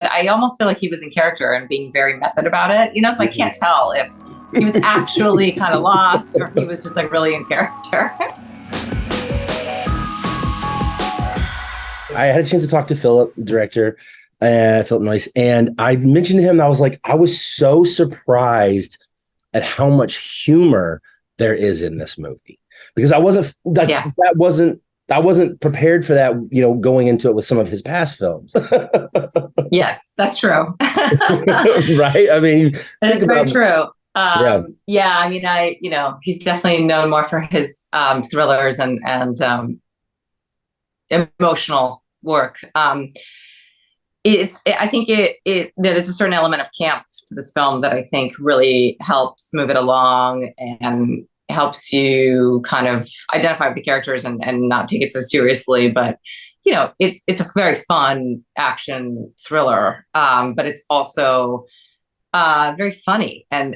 I almost feel like he was in character and being very method about it, so I can't tell if he was actually kind of lost or if he was just like really in character. I had a chance to talk to Philip, director, Philip Noyce, and I mentioned to him, I was so surprised at how much humor there is in this movie, because I wasn't prepared for that, going into it with some of his past films. Yes, that's true. Right? I mean, it's very true. I mean, he's definitely known more for his thrillers and emotional work. I think there's a certain element of camp to this film that I think really helps move it along and helps you kind of identify with the characters and not take it so seriously. But it's a very fun action thriller, but it's also very funny and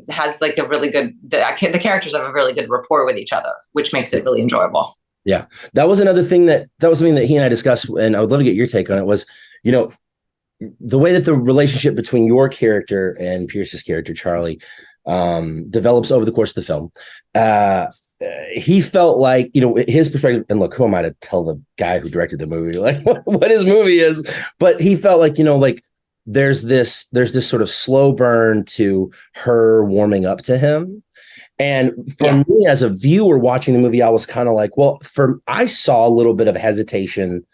has like a really good, the characters have a really good rapport with each other, which makes it really enjoyable. Yeah, that was another thing that was something that he and I discussed, and I would love to get your take on it, was, the way that the relationship between your character and Pierce's character, Charlie, develops over the course of the film. He felt like, his perspective, and look, who am I to tell the guy who directed the movie, like what his movie is, but he felt like, like there's this sort of slow burn to her warming up to him. And for me as a viewer watching the movie, I was kind of like, I saw a little bit of hesitation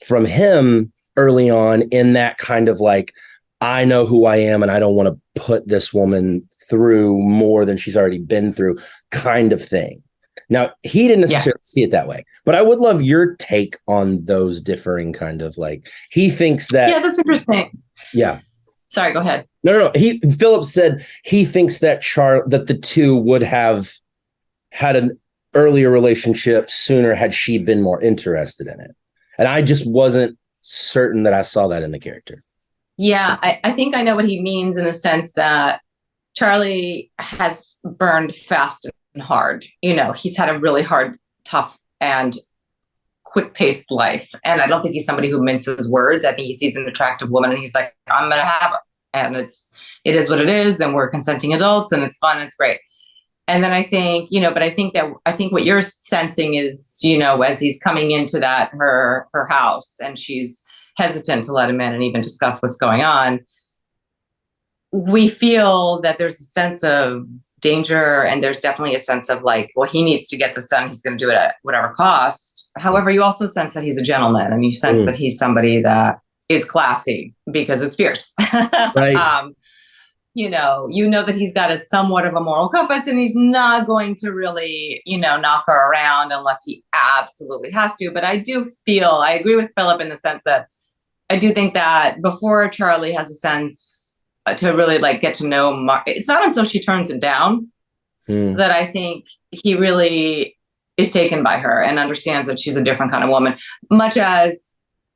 from him early on in that kind of like, I know who I am and I don't want to put this woman through more than she's already been through kind of thing. Now, he didn't necessarily see it that way, but I would love your take on those differing kind of like, he thinks that. Yeah, that's interesting. Yeah. Sorry, go ahead. No. Philip said he thinks that that the two would have had an earlier relationship sooner had she been more interested in it. And I just wasn't certain that I saw that in the character. Yeah, I think I know what he means in the sense that Charlie has burned fast and hard. He's had a really hard, tough, and quick-paced life. And I don't think he's somebody who minces words. I think he sees an attractive woman and he's like, I'm going to have her. And it is what it is. And we're consenting adults and it's fun. And it's great. And then I think, but I think what you're sensing is, as he's coming into her house and she's hesitant to let him in and even discuss what's going on, we feel that there's a sense of danger and there's definitely a sense of like, well, he needs to get this done. He's going to do it at whatever cost. However, you also sense that he's a gentleman and you sense that he's somebody that is classy because it's fierce. Right. You know that he's got somewhat of a moral compass and he's not going to really, knock her around unless he absolutely has to. But I agree with Philip in the sense that I do think that before Charlie has a sense to really like get to know it's not until she turns him down that I think he really is taken by her and understands that she's a different kind of woman, much as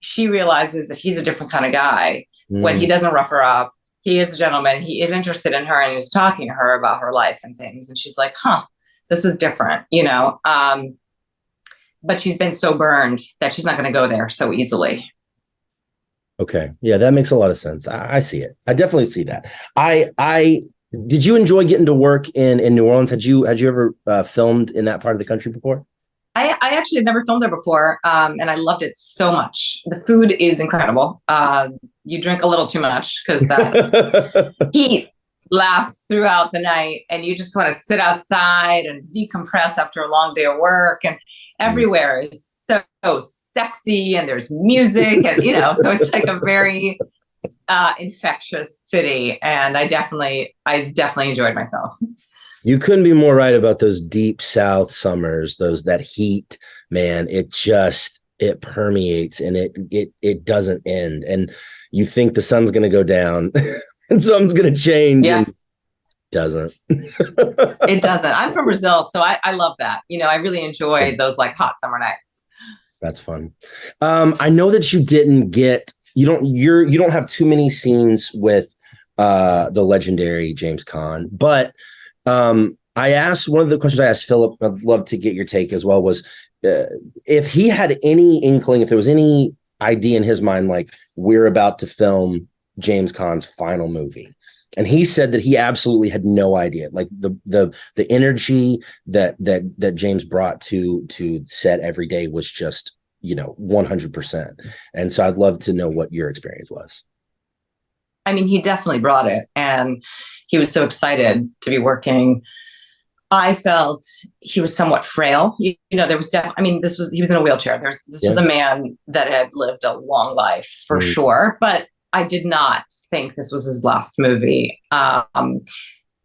she realizes that he's a different kind of guy when he doesn't rough her up. He is a gentleman. He is interested in her and is talking to her about her life and things. And she's like, this is different, but she's been so burned that she's not going to go there so easily. Okay. Yeah, that makes a lot of sense. I see it. I definitely see that. Did you enjoy getting to work in New Orleans? Had you ever filmed in that part of the country before? I actually had never filmed there before, and I loved it so much. The food is incredible. You drink a little too much because that heat lasts throughout the night, and you just want to sit outside and decompress after a long day of work. And everywhere is so sexy, and there's music, and so it's like a very infectious city. And I definitely enjoyed myself. You couldn't be more right about those deep South summers, that heat, man. It permeates and it doesn't end. And you think the sun's going to go down and something's going to change. Yeah. And doesn't. It doesn't. I'm from Brazil, so I love that. I really enjoy those like hot summer nights. That's fun. I know that you don't have too many scenes with the legendary James Caan, but I asked, one of the questions I asked Philip, I'd love to get your take as well, was if he had any inkling, if there was any idea in his mind, like, we're about to film James Caan's final movie. And he said that he absolutely had no idea, like the energy that James brought to set every day was just, 100%. And so I'd love to know what your experience was. I mean, he definitely brought it, and he was so excited to be working. I felt he was somewhat frail. There was he was in a wheelchair. This was a man that had lived a long life for sure, but I did not think this was his last movie.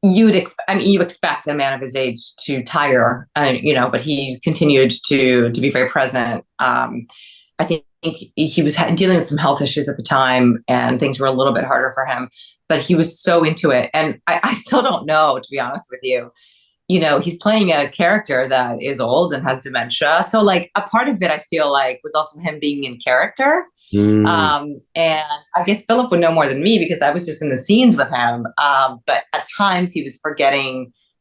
You expect a man of his age to tire, but he continued to be very present. I think he was dealing with some health issues at the time, and things were a little bit harder for him, but he was so into it. And I still don't know, to be honest with you. He's playing a character that is old and has dementia. So like a part of it, I feel like, was also him being in character. And I guess Philip would know more than me because I was just in the scenes with him. But at times he was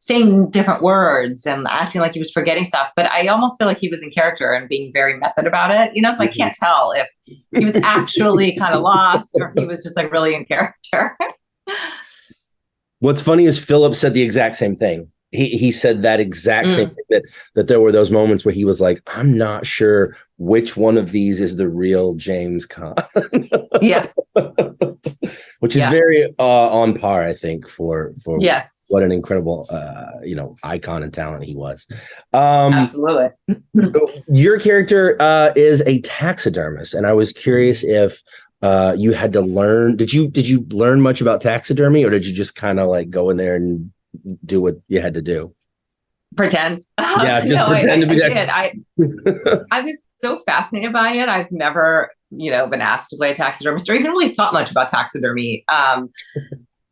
saying different words and acting like he was forgetting stuff. But I almost feel like he was in character and being very method about it, so I can't tell if he was actually kind of lost or he was just like really in character. What's funny is Philip said the exact same thing. He said that exact same thing, that there were those moments where he was like, I'm not sure which one of these is the real James Caan. Yeah. Which is very on par, I think, for yes. What an incredible, icon and talent he was. Absolutely. Your character is a taxidermist, and I was curious if you had to learn. Did you learn much about taxidermy, or did you just kind of like go in there and do what you had to do? Pretend. Yeah, just pretend to be that. I was so fascinated by it. I've never, been asked to play a taxidermist or even really thought much about taxidermy.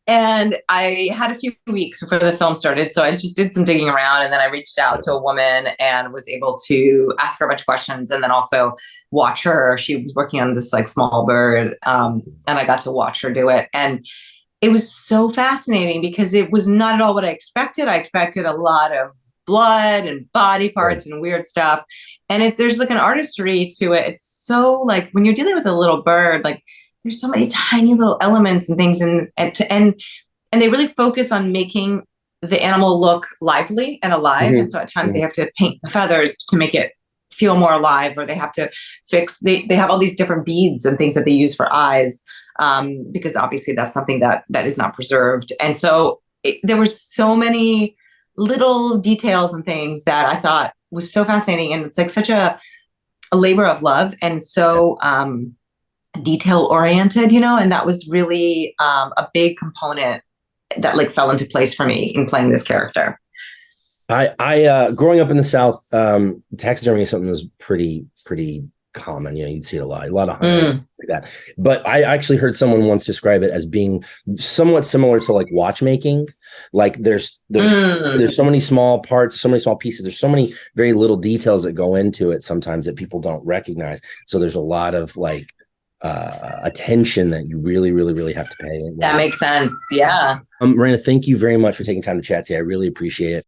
And I had a few weeks before the film started, so I just did some digging around, and then I reached out to a woman and was able to ask her a bunch of questions, and then also watch her. She was working on this like small bird, and I got to watch her do it. And it was so fascinating because it was not at all what I expected. I expected a lot of blood and body parts and weird stuff. And if there's like an artistry to it, it's so like when you're dealing with a little bird, like there's so many tiny little elements and things, and they really focus on making the animal look lively and alive. And so at times they have to paint the feathers to make it feel more alive, or they have to they have all these different beads and things that they use for eyes. Because obviously that's something that is not preserved. And so there were so many little details and things that I thought was so fascinating. And it's like such a labor of love and so detail oriented, and that was really a big component that like fell into place for me in playing this character. I growing up in the South, taxidermy is something that was pretty common. You'd see it a lot of hunting like that. But I actually heard someone once describe it as being somewhat similar to like watchmaking. Like there's so many small parts, so many small pieces. There's so many very little details that go into it sometimes that people don't recognize. So there's a lot of like attention that you really, really, really have to pay. That makes sense. Yeah. Morena, thank you very much for taking time to chat today. I really appreciate it.